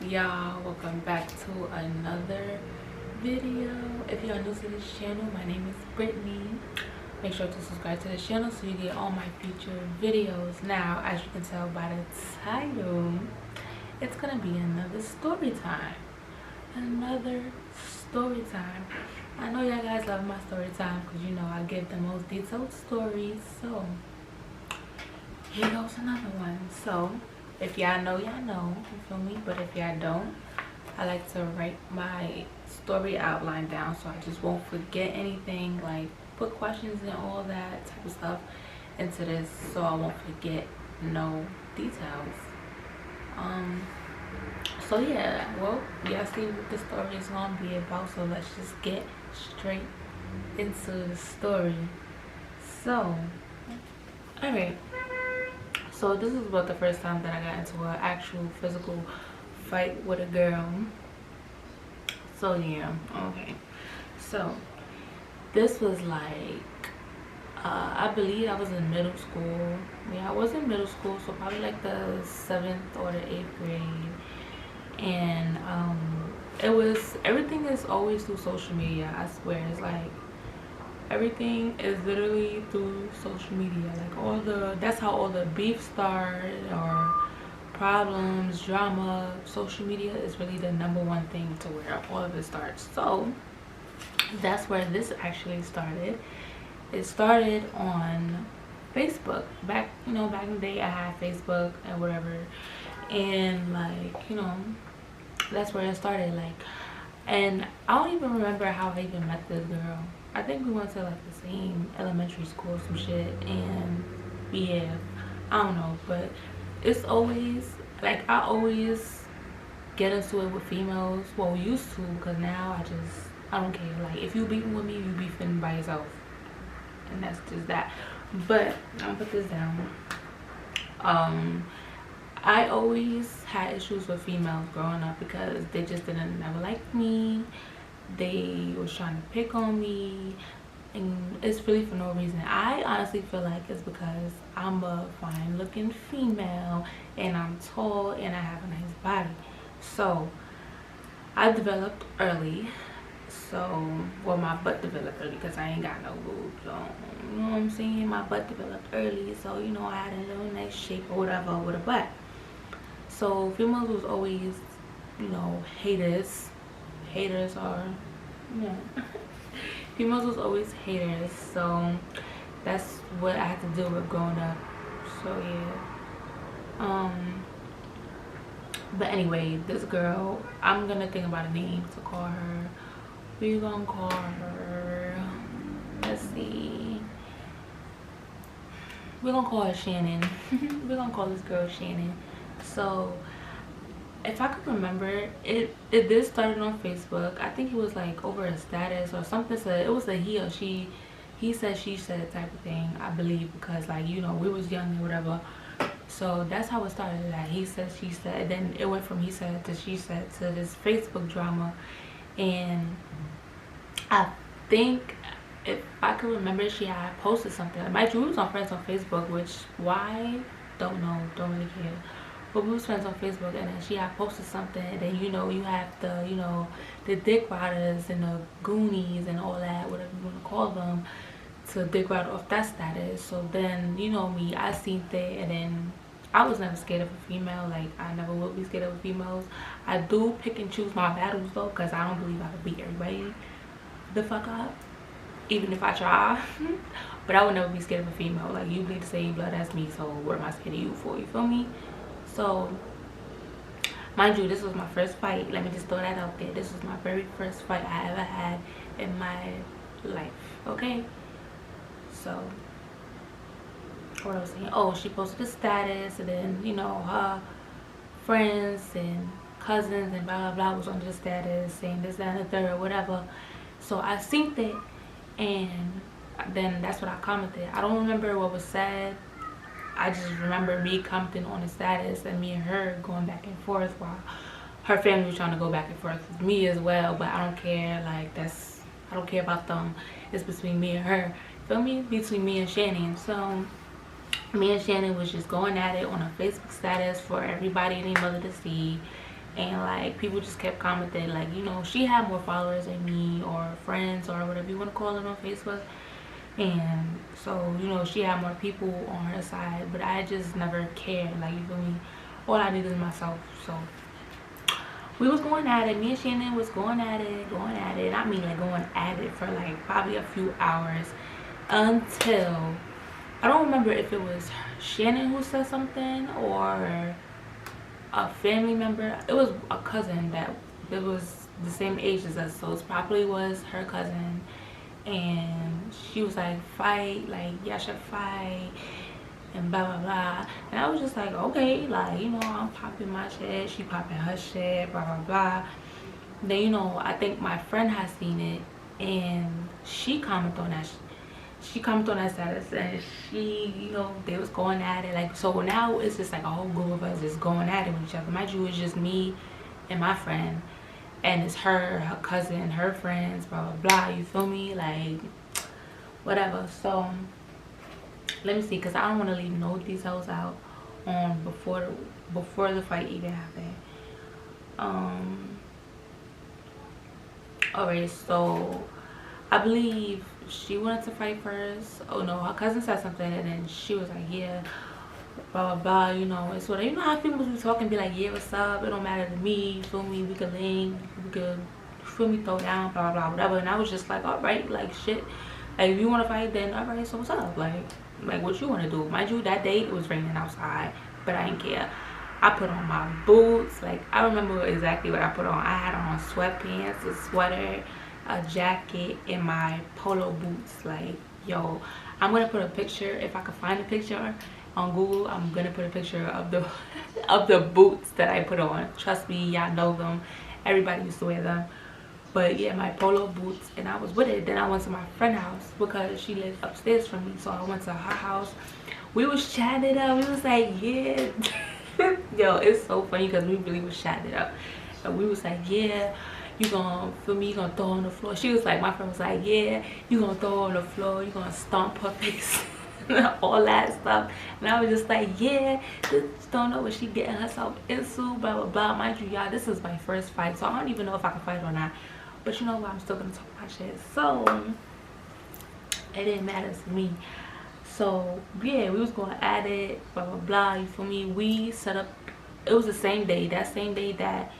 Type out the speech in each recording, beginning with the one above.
Y'all, welcome back to another video. If you are new to this channel, my name is Brittany. Make sure to subscribe to this channel so you get all my future videos. Now, as you can tell by the title, it's gonna be another story time. I know y'all guys love my story time because you know I give the most detailed stories. So here goes another one. So if y'all know, y'all know, you feel me? But if y'all don't, I like to write my story outline down so I just won't forget anything, like put questions and all that type of stuff into this so I won't forget no details. So yeah, well, y'all see what the story is gonna be about, so let's just get straight into the story. So alright, so this is about the first time that I got into an actual physical fight with a girl. So yeah, okay. So this was like, I believe I was in middle school. Yeah, I was in middle school, so probably like the 7th or the 8th grade. And everything is always through social media. I swear, it's like everything is literally through social media. Like that's how all the beef started, or problems, drama. Social media is really the number 1 thing to where all of it starts. So that's where this actually started. It started on Facebook. Back in the day, I had Facebook and whatever, and like, that's where it started. Like, and I don't even remember how I even met this girl. I think we went to like the same elementary school, some shit, and yeah, I don't know, but it's always like I always get into it with females. Well, we used to, because now I don't care. Like, if you beefing with me, you beefing by yourself, and that's just that. But I'm gonna put this down. I always had issues with females growing up because they just didn't never like me. They was trying to pick on me, and it's really for no reason. I honestly feel like it's because I'm a fine looking female and I'm tall and I have a nice body. So I developed early. So, well, my butt developed early because I ain't got no boobs. So, you know what I'm saying? My butt developed early, so I had a little nice shape or whatever with a butt. So females was always, haters. Haters are, females was always haters. So that's what I had to deal with growing up. So yeah. But anyway, this girl, I'm gonna think about a name to call her. We're gonna call her, let's see, we're gonna call her Shannon. We're gonna call this girl Shannon. So if I could remember, it did started on Facebook. I think it was like over a status or something. So it was a he or she, he said, she said type of thing, I believe, because like, we was young and whatever. So that's how it started. Like, he said, she said. Then it went from he said to she said to this Facebook drama. And I think, if I could remember, she had posted something. My we was on friends on Facebook, which why, don't know, don't really care. But we was friends on Facebook, and then she had posted something, and then you have the dick riders and the goonies and all that, whatever you want to call them, to dick ride off that status. So then, me, I seen that, and then I was never scared of a female. Like, I never will be scared of females. I do pick and choose my battles though, because I don't believe I could beat everybody the fuck up, even if I try. But I would never be scared of a female. Like, you bleed the same blood as me, so what am I scared of you for? You feel me? So, mind you, this was my first fight. Let me just throw that out there. This was my very first fight I ever had in my life. Okay? So, what I was saying? Oh, she posted a status, and then, her friends and cousins and blah, blah, blah was on the status saying this, that, and the third, whatever. So, I synced it, and then that's what I commented. I don't remember what was said. I just remember me commenting on the status and me and her going back and forth while her family was trying to go back and forth with me as well. But I don't care. Like, I don't care about them. It's between me and her. Feel me? Between me and Shannon. So me and Shannon was just going at it on a Facebook status for everybody and their mother to see. and like people just kept commenting like, you know, she had more followers than me, or friends, or whatever you want to call it on Facebook. And so, you know, she had more people on her side, but I just never cared, like, you feel me? All I needed is myself. So we was going at it. Me and Shannon was going at it, going at it. I mean, like, going at it for like probably a few hours, until I don't remember if it was Shannon who said something or a family member. It was a cousin that it was the same age as us, so it probably was her cousin. And she was like, fight, like, y'all should fight, and blah blah blah. And I was just like, okay, like, you know, I'm popping my shit, she popping her shit, blah blah blah. Then, you know, I think my friend has seen it, and she commented on that. She commented on that status, and she, you know, they was going at it. Like, so now it's just like a whole group of us just going at it with each other. Mind you, it's just me and my friend, and it's her cousin, her friends, blah blah blah. You feel me? Like, whatever. So let me see, because I don't want to leave no details out on before the fight even happened. Alright, so I believe she wanted to fight first. Oh no, her cousin said something, and then she was like, yeah, blah blah blah, you know. And so, you know how people be talking, be like, yeah, what's up, it don't matter to me, you feel me, we could link, we could, you feel me, throw down, blah blah whatever. And I was just like, all right, like, shit, like, if you want to fight, then all right, so what's up, like what you want to do. Mind you, that day it was raining outside, but I didn't care. I put on my boots. Like, I remember exactly what I put on. I had on sweatpants, a sweater, a jacket, and my polo boots. Like, yo, I'm gonna put a picture, if I can find a picture on Google. I'm gonna put a picture of the of the boots that I put on. Trust me, y'all know them, everybody used to wear them. But yeah, my polo boots, and I was with it. Then I went to my friend's house because she lives upstairs from me, so I went to her house. We was chatting it up. We was like, yeah. Yo, it's so funny because we really was chatting it up, and we was like, yeah, you gonna, feel me, you gonna throw on the floor. She was like, my friend was like, yeah, you gonna throw on the floor, you gonna stomp her face. All that stuff. And I was just like, yeah, just don't know what she getting herself into, blah blah blah. Mind you, y'all, this is my first fight, so I don't even know if I can fight or not. But you know what, I'm still gonna talk my shit, so it didn't matter to me. So yeah, we was going at it, blah blah blah, you feel me. We set up, it was the same day, that same day that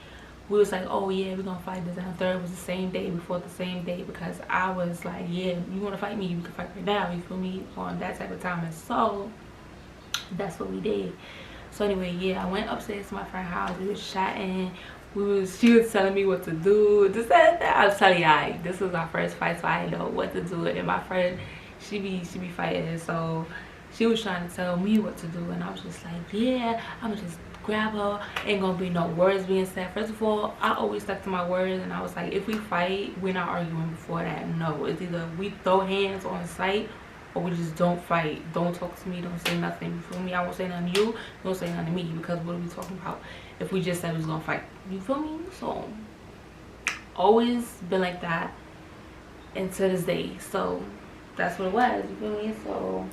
we was like, oh yeah, we're gonna fight this, and the third was the same day before the same day, because I was like, yeah, you want to fight me, you can fight right now, you feel me, on that type of time. And so that's what we did. So anyway, yeah, I went upstairs to my friend's house. We was chatting, she was telling me what to do, this, that. I was telling y'all, this was our first fight, so I didn't know what to do. And my friend, she be fighting, so she was trying to tell me what to do, and I was just like, yeah, I'm gonna just grab her, ain't gonna be no words being said. First of all, I always stuck to my words, and I was like, if we fight, we're not arguing before that. No, it's either we throw hands on sight, or we just don't fight. Don't talk to me, don't say nothing, you feel me? I won't say nothing to you, don't say nothing to me, because what are we talking about if we just said we was gonna fight, you feel me? So always been like that, and to this day. So that's what it was, you feel me? So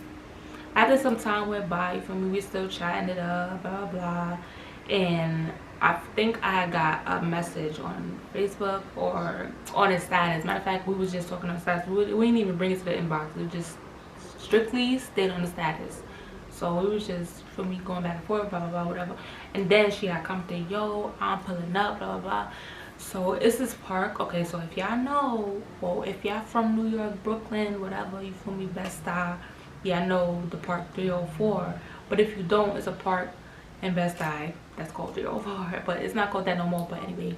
after some time went by, you feel me, we still chatting it up, blah blah. And I think I got a message on Facebook or on his status. Matter of fact, we was just talking on status. We didn't even bring it to the inbox, we just strictly stayed on the status. So we was just, for me, going back and forth, blah blah blah, whatever. And then she had commented, yo, I'm pulling up, blah blah blah. So it's this park. Okay, so if y'all know, well, if y'all from New York, Brooklyn, whatever, you feel me, Bed-Stuy, yeah, I know the park 304. But if you don't, it's a park in Bed-Stuy that's called 304, but it's not called that no more. But anyway,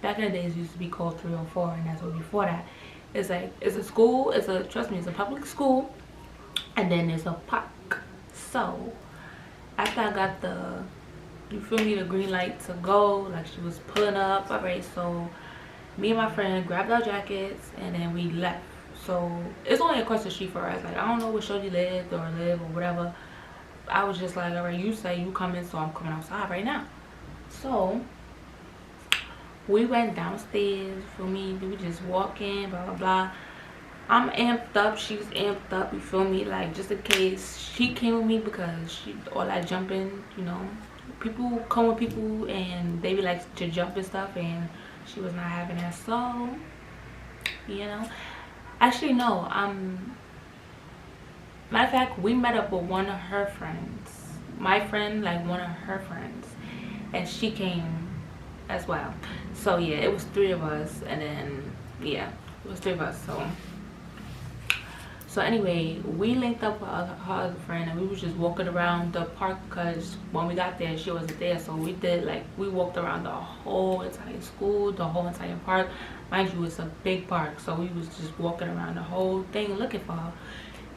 back in the days it used to be called 304, and that's what before that. It's like, it's a school, it's a, trust me, it's a public school, and then there's a park. So after I got the, you feel me, the green light to go, like she was pulling up, alright, so me and my friend grabbed our jackets and then we left. So it's only across the street for us. Like, I don't know where Shorty lived or whatever. I was just like, alright, you say you coming, so I'm coming outside right now. So we went downstairs, for me, we just walking, blah blah blah. I'm amped up, she's amped up, you feel me, like, just in case she came with me, because she, all that jumping, you know, people come with people and they be like to jump and stuff, and she was not having that. So, you know, actually no, matter of fact, we met up with one of her friends, my friend, like one of her friends, and she came as well. So yeah, it was 3 of us, and then yeah, it was 3 of us. So anyway, we linked up with her other friend, and we was just walking around the park because when we got there, she wasn't there. So we did, like, we walked around the whole entire school, the whole entire park. Mind you, it's a big park, so we was just walking around the whole thing looking for her.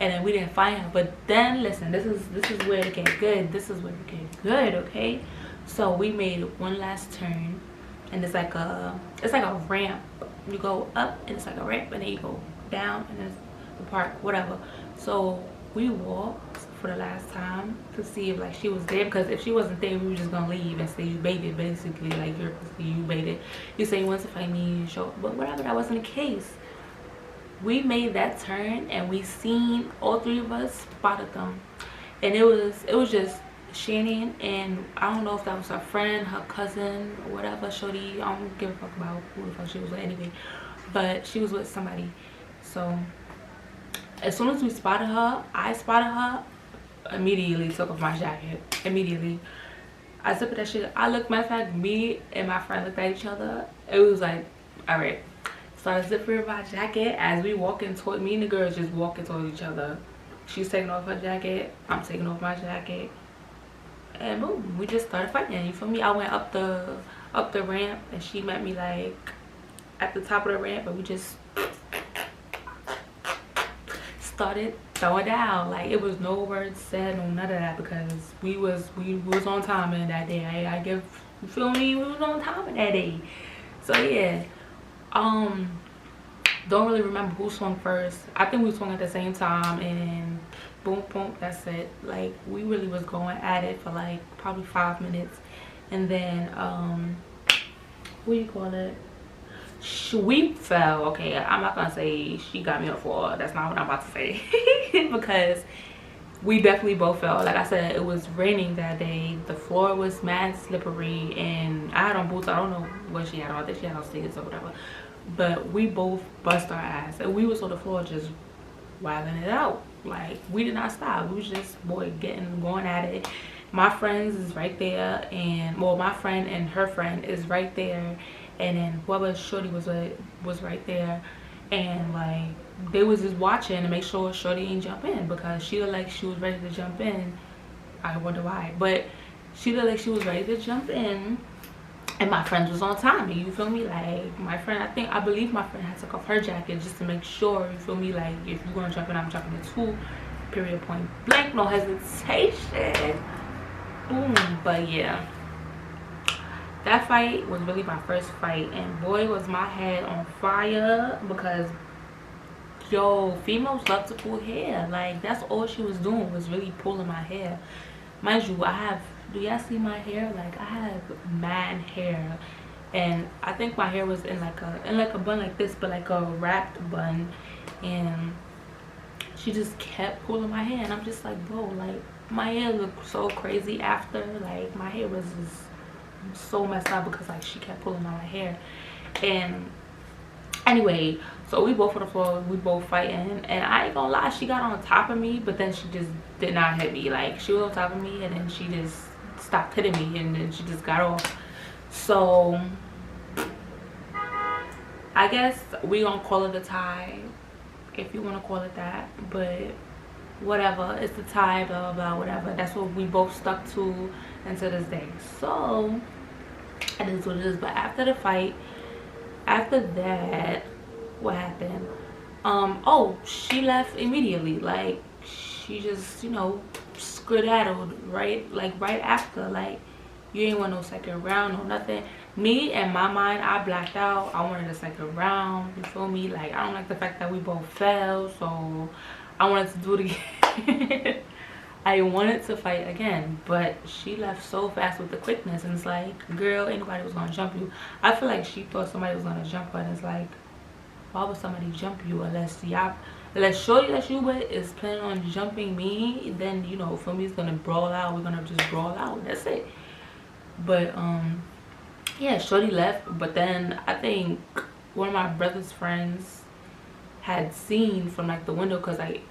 And then we didn't find her. But then listen, this is where it get good. This is where it get good, okay? So we made one last turn, and it's like a ramp. You go up and it's like a ramp, and then you go down and it's the park, whatever. So we walked for the last time to see if like she was there, because if she wasn't there, we were just gonna leave and say you baited, basically, like you baited. You say you want to find me, you show, but whatever, that wasn't the case. We made that turn and we seen all 3 of us spotted them, and it was just Shannon, and I don't know if that was her friend, her cousin, or whatever. Shorty, I don't give a fuck about who the fuck she was with anyway, but she was with somebody. So as soon as we spotted her, I spotted her, immediately took off my jacket. Immediately. I zipped that shit. I looked, matter of fact, me and my friend looked at each other. It was like, alright. Started zipping my jacket as we walking toward, me and the girls just walking toward each other. She's taking off her jacket, I'm taking off my jacket. And boom, we just started fighting, you feel me? I went up the ramp, and she met me like at the top of the ramp, and we just started throwing down. Like, it was no words said, no none of that, because we was on timing that day. I give, you feel me, we was on timing that day. So yeah, don't really remember who swung first. I think we swung at the same time, and boom boom, that's it. Like, we really was going at it for like probably 5 minutes, and then what do you call it, we fell. Okay, I'm not gonna say she got me on the floor, that's not what I'm about to say. Because we definitely both fell. Like I said, it was raining that day, the floor was mad slippery, and I had on boots. I don't know what she had on, I think she had on sneakers or whatever, but we both bust our ass, and we was on the floor just wilding it out. Like, we did not stop. We was just, boy, going at it. My friends is right there, and well, my friend and her friend is right there, and then whoever Shorty was with was right there, and like they was just watching to make sure Shorty ain't jump in, because she looked like she was ready to jump in. I wonder why, but she looked like she was ready to jump in, and my friend was on time. You feel me? Like, my friend, I believe my friend had took off her jacket just to make sure, you feel me, like, if you're gonna jump in, I'm jumping in too, period, point blank, no hesitation. Boom. But yeah, that fight was really my first fight, and boy was my head on fire, because yo, females love to pull hair. Like, that's all she was doing, was really pulling my hair. Mind you, I have, do y'all see my hair? Like, I have mad hair, and I think my hair was in like a bun like this, but like a wrapped bun, and she just kept pulling my hair, and I'm just like, bro, like, my hair looked so crazy after. Like, my hair was just so messed up because like she kept pulling my hair. And anyway, so we both on the floor, we both fighting, and I ain't gonna lie, she got on top of me, but then she just did not hit me. Like, she was on top of me, and then she just stopped hitting me, and then she just got off. So I guess we gonna call it a tie, if you want to call it that, but whatever, it's the tie, blah blah blah, whatever. That's what we both stuck to until this day. So it is what it is. But after the fight, after that, what happened? Oh, she left immediately. Like, she just, you know, skedaddled right after. Like, you ain't want no second round, no nothing. Me, in my mind, I blacked out. I wanted a second round, you feel me? Like, I don't like the fact that we both fell, so I wanted to do it again. I wanted to fight again, but she left so fast with the quickness, and it's like, girl, ain't nobody was gonna jump you. I feel like she thought somebody was gonna jump her, and it's like, why would somebody jump you unless Shorty that you with is planning on jumping me? Then, you know, for me, it's gonna brawl out. We're gonna just brawl out. That's it. But yeah, shorty left. But then I think one of my brother's friends had seen from like the window, because like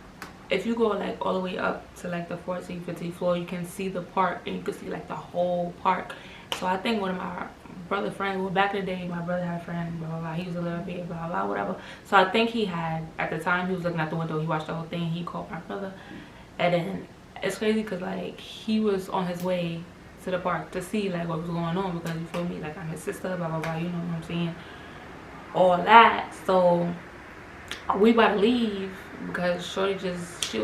if you go like all the way up to like the 14th, 15th floor, you can see the park and you can see like the whole park. So I think one of my brother friends, well, back in the day my brother had a friend, blah blah blah, he was a little bit blah blah whatever. So I think he had, at the time he was looking out the window, he watched the whole thing, he called my brother. And then it's crazy because like he was on his way to the park to see like what was going on, because you feel me, like I'm his sister, blah blah blah, you know what I'm saying, all that. So we about to leave because shorty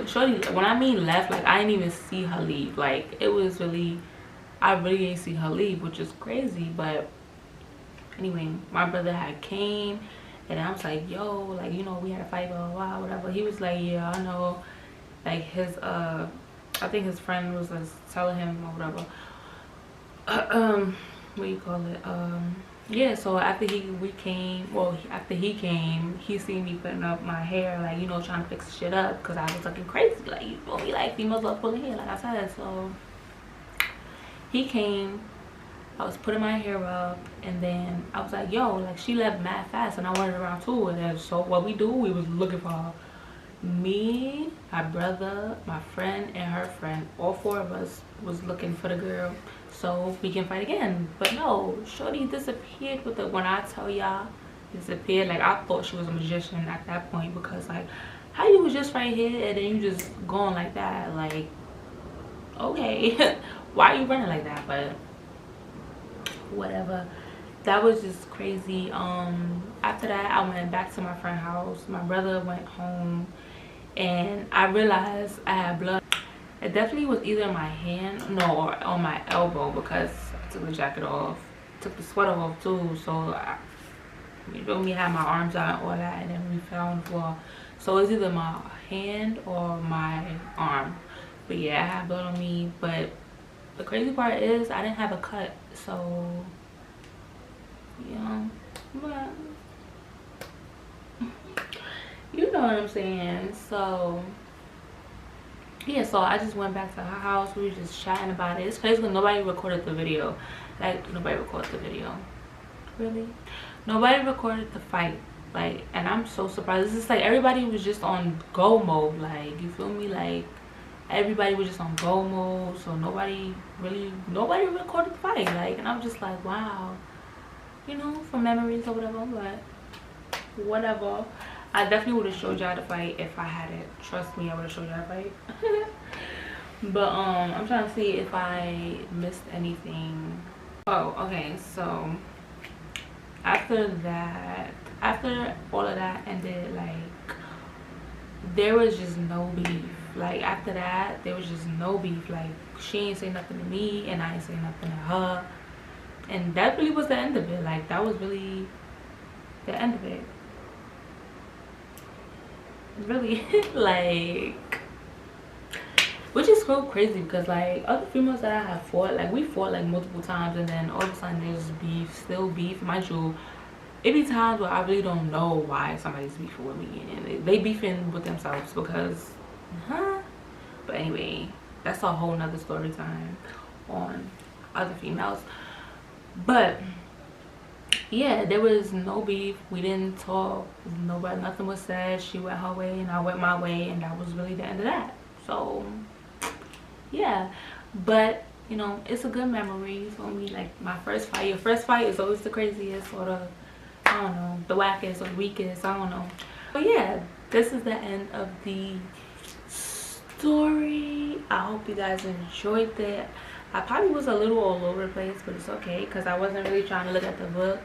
shorty, when I mean left, like I didn't even see her leave. Like it was really, I really didn't see her leave, which is crazy. But anyway, my brother had came and I was like, yo, like, you know, we had a fight, blah blah blah, whatever. He was like, yeah, I know. Like his I think his friend was like telling him or whatever, what do you call it, yeah. So after after he came, he seen me putting up my hair, like, you know, trying to fix shit up because I was looking crazy, like, you feel me, like females love pulling hair, like I said. So he came, I was putting my hair up, and then I was like, yo, like she left mad fast, and I wanted around too. And then so what we do, we was looking for her. Me, my brother, my friend, and her friend, all four of us was looking for the girl so we can fight again. But no, shorty disappeared with it. When I tell y'all, disappeared, like I thought she was a magician at that point, because like how you was just right here and then you just going like that, like okay. Why are you running like that? But whatever, that was just crazy. After that I went back to my friend's house, my brother went home, and I realized I had blood. It definitely was either in my hand, no, or on my elbow, because I took the jacket off, took the sweater off too. So you feel me, had my arms out and all that, and then we fell on the floor. So it's either my hand or my arm. But yeah, I had blood on me. But the crazy part is I didn't have a cut, so yeah. But you know what I'm saying. So yeah, so I just went back to her house. We were just chatting about it. It's crazy because nobody recorded the video. Like nobody recorded the video. Really, nobody recorded the fight. Like, and I'm so surprised. It's just like everybody was just on go mode, like, you feel me, like everybody was just on go mode. So nobody recorded the fight, like. And I'm just like, wow, you know, for memories or whatever. But whatever, I definitely would have showed y'all the fight if I had it. Trust me, I would have showed y'all the fight. But I'm trying to see if I missed anything. Oh, okay, so after all of that ended, like there was just no beef. Like after that there was just no beef. Like she ain't say nothing to me and I ain't say nothing to her, and that really was the end of it. Like that was really the end of it, really. Like, which is so crazy because like other females that I have fought, like we fought like multiple times, and then all of a sudden there's beef, still beef. Mind you, it be times where I really don't know why somebody's beefing with me, and they beefing with themselves because but anyway, that's a whole nother story time on other females. But yeah, there was no beef, we didn't talk, nobody, nothing was said. She went her way and I went my way, and that was really the end of that. So yeah, but you know, it's a good memory for me. Like my first fight, your first fight is always the craziest, or the, I don't know, the wackest or the weakest, I don't know. But yeah, this is the end of the story. I hope you guys enjoyed it. I probably was a little all over the place, but it's okay because I wasn't really trying to look at the book.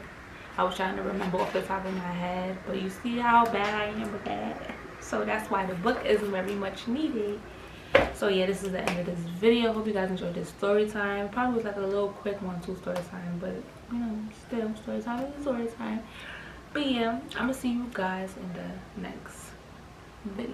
I was trying to remember off the top of my head. But you see how bad I am with that. So that's why the book is very much needed. So yeah, this is the end of this video. Hope you guys enjoyed this story time. Probably was like a little quick one, too, story time. But you know, still story time is story time. But yeah, I'm gonna see you guys in the next video.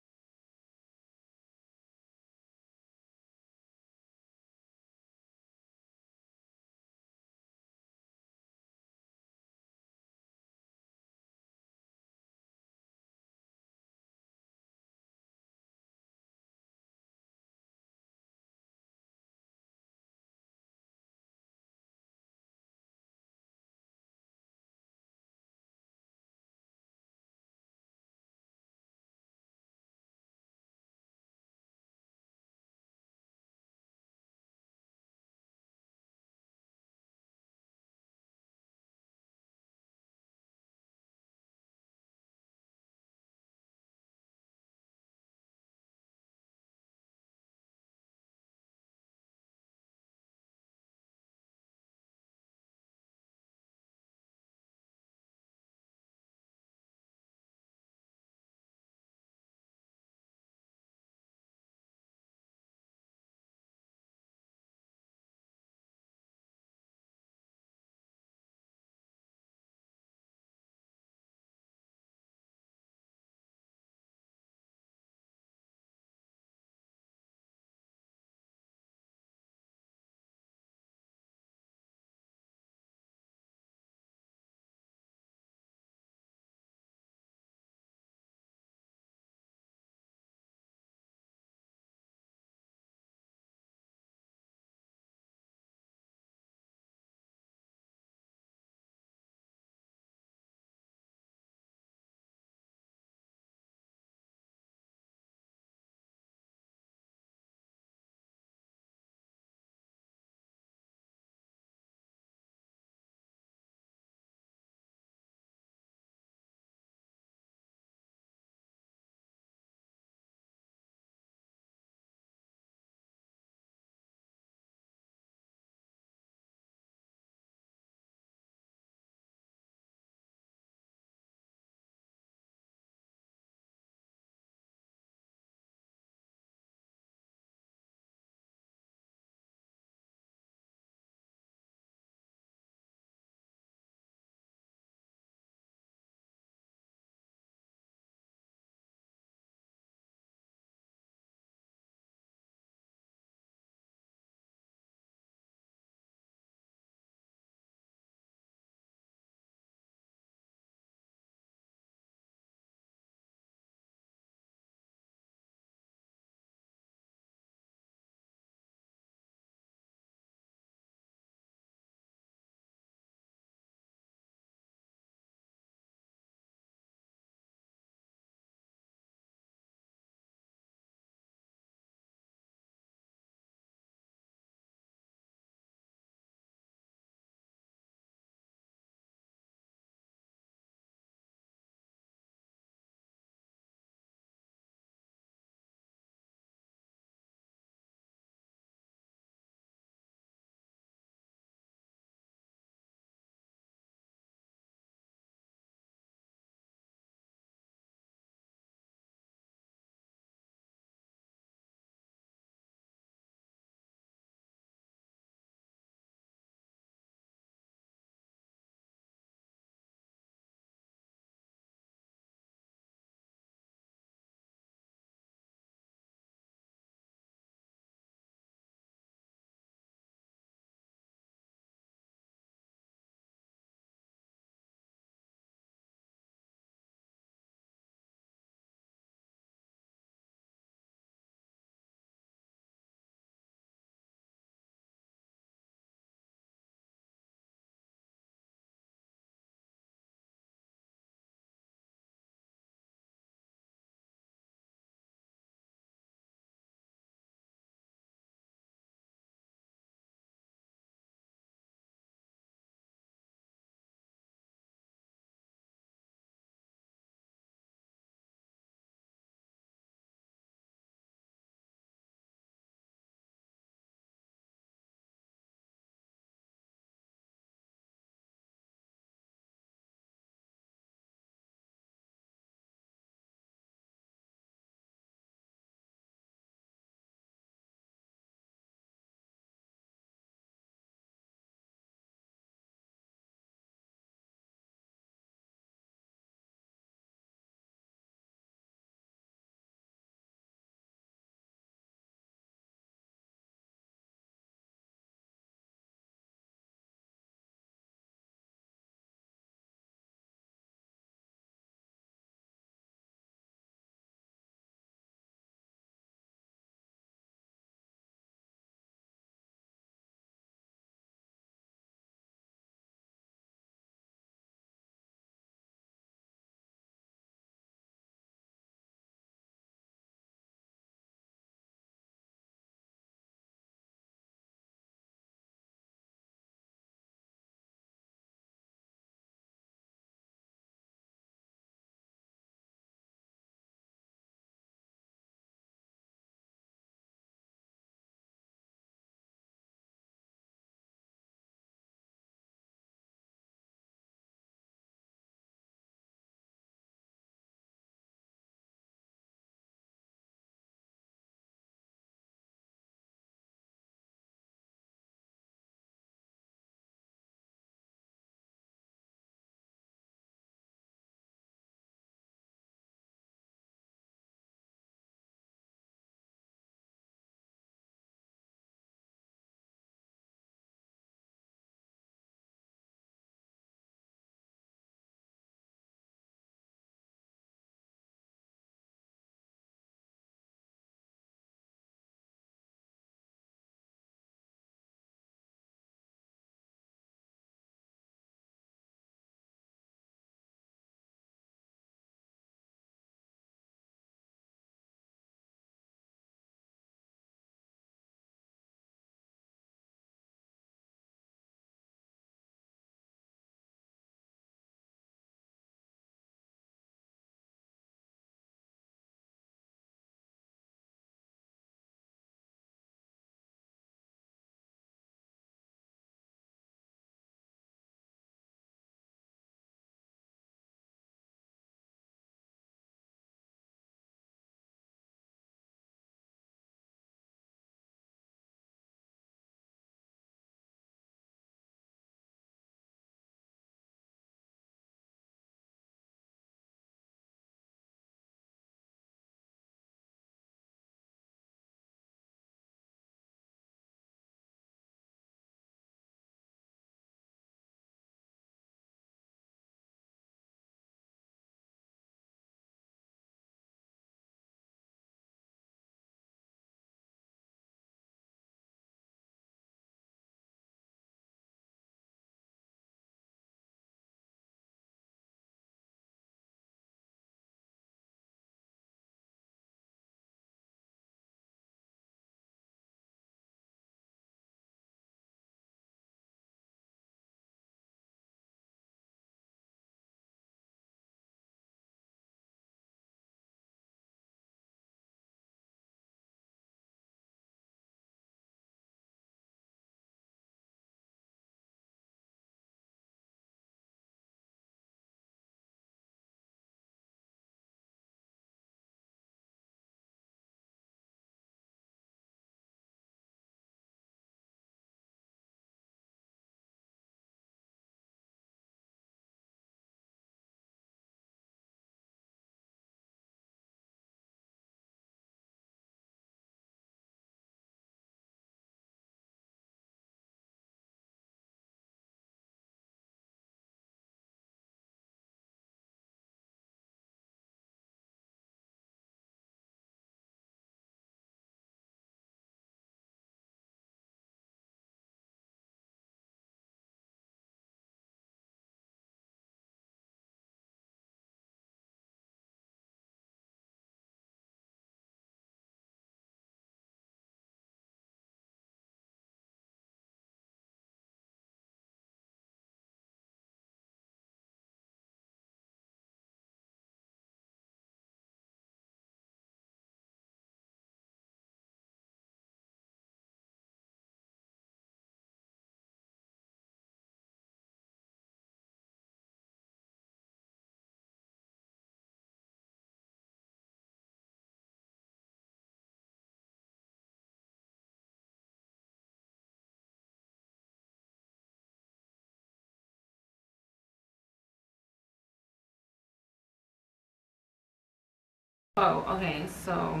Oh, okay, so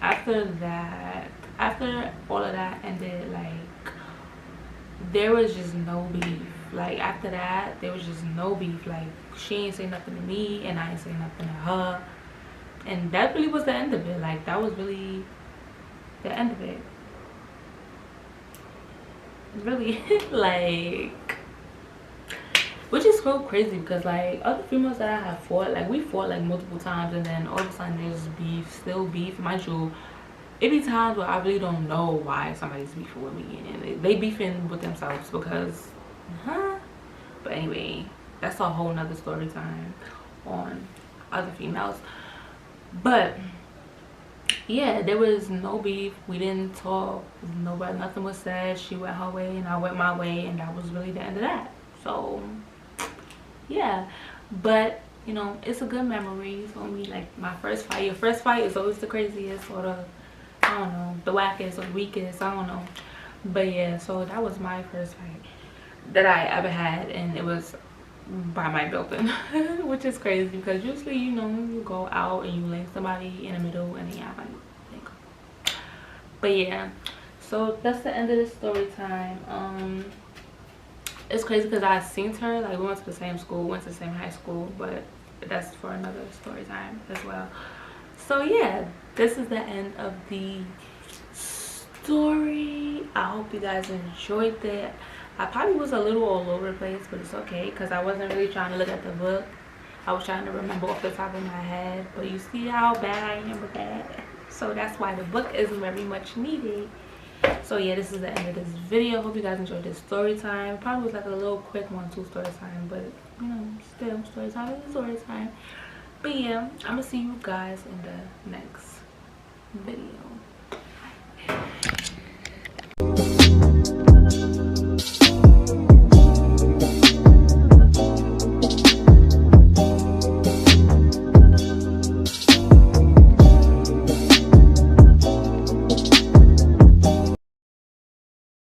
after that, after all of that ended, like, there was just no beef. Like, after that, there was just no beef. Like, she ain't say nothing to me and I ain't say nothing to her, and that really was the end of it. Like, that was really the end of it, really. Like, which is so crazy because, like, other females that I have fought, like, we fought like multiple times, and then all of a sudden there's beef, still beef. Mind you, it be times where I really don't know why somebody's beefing with me, and they beefing with themselves because, huh? But anyway, that's a whole nother story time on other females. But yeah, there was no beef. We didn't talk. Nobody, nothing was said. She went her way and I went my way, and that was really the end of that. So yeah, but you know, it's a good memory for me. Like, my first fight. Your first fight is always the craziest, or the, I don't know, the wackest or weakest. I don't know. But yeah, so that was my first fight that I ever had, and it was by my building. Which is crazy because usually, you know, you go out and you link somebody in the middle and then yeah, like, but yeah, so that's the end of the story time. It's crazy because I seen her, like, we went to the same school, went to the same high school, but that's for another story time as well. So yeah, this is the end of the story. I hope you guys enjoyed it. I probably was a little all over the place, but it's okay because I wasn't really trying to look at the book. I was trying to remember off the top of my head, but you see how bad I am with that. So that's why the book is very much needed. So yeah, this is the end of this video. Hope you guys enjoyed this story time. Probably was like a little quick one, too, story time, but you know, still, story time is story time. But yeah, I'm gonna see you guys in the next video.